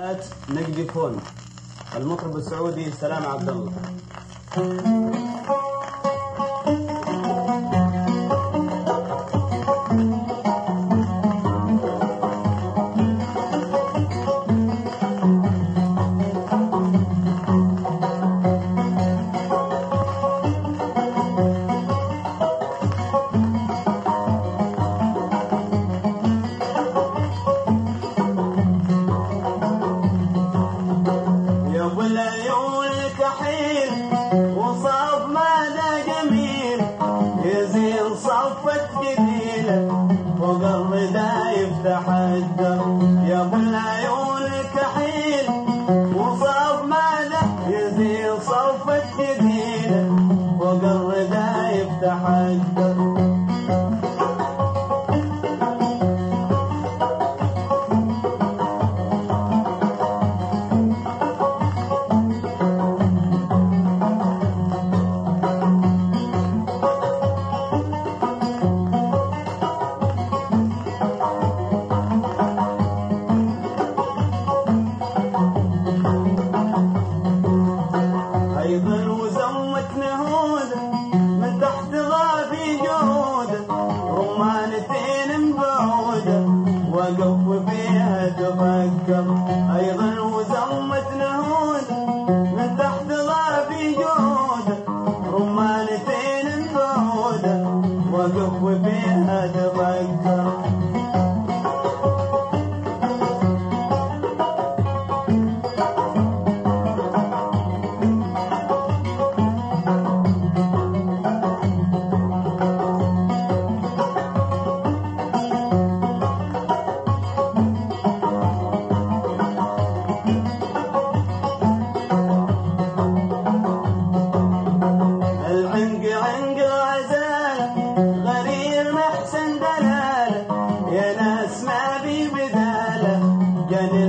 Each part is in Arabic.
نجدي فون المطرب السعودي سلام عبد الله. وصف ماذا جميل يزين صفة جميلة فوق الردى يفتح الدر يا ابو العيون كحيل وصف ماذا يزين صفة جميلة فوق الردى يفتح الدر وقف فيها تفكر أيضا وزمت نهود من تحت ضافي جود رمانتين بعودة وقف فيها تفكر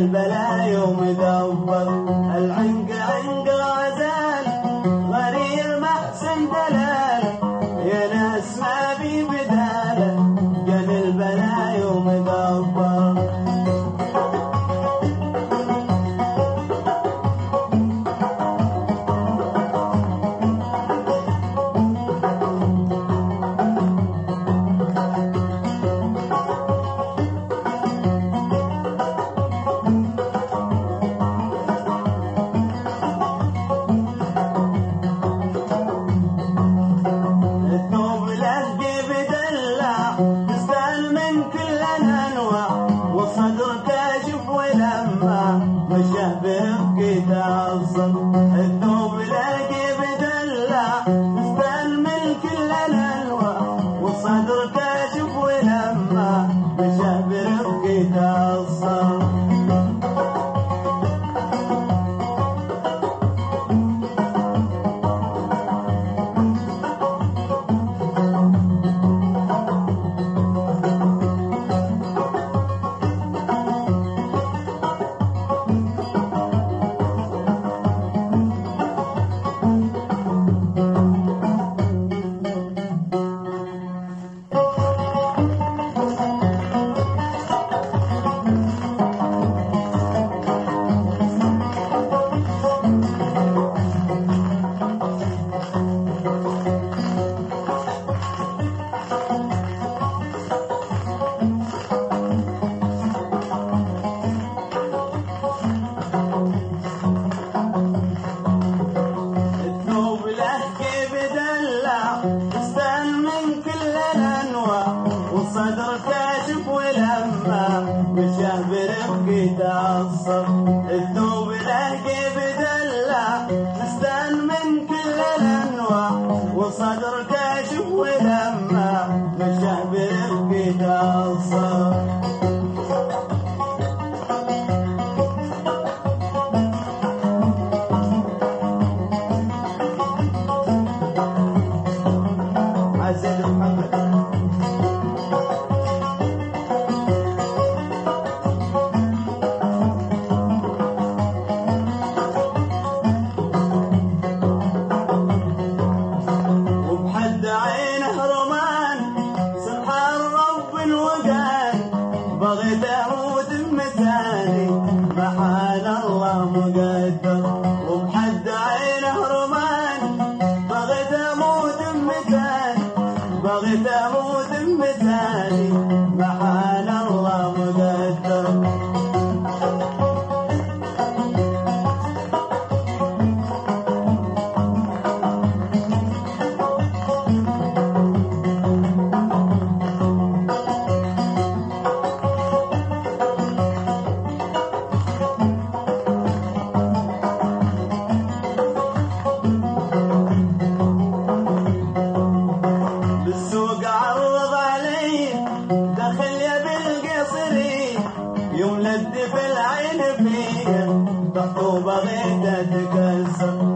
البلا يوم دبر العنق عنق غزال غرير محسن دلال يا ناس ما بي بداله جن البلا يوم دبر مشى بيبكي تعصب الثوب لاقي بدلع نستل من كل الانواع والصدر كاشف ولمع مشى بيبكي تعصب والصدر كاشف ولمع مشى برفقي تعصب الثوب لاقي بدلع نستان من كل الانواع والصدر كاشف ولمع مشى برفقي تعصب عزيز محمد محال الله مقدر وبحد عينه رمان بغيت اموت بمثالي بغيت اموت بمثالي محال الله مقدر يوم لد في العين فيا ضحك وبغيت اتكسر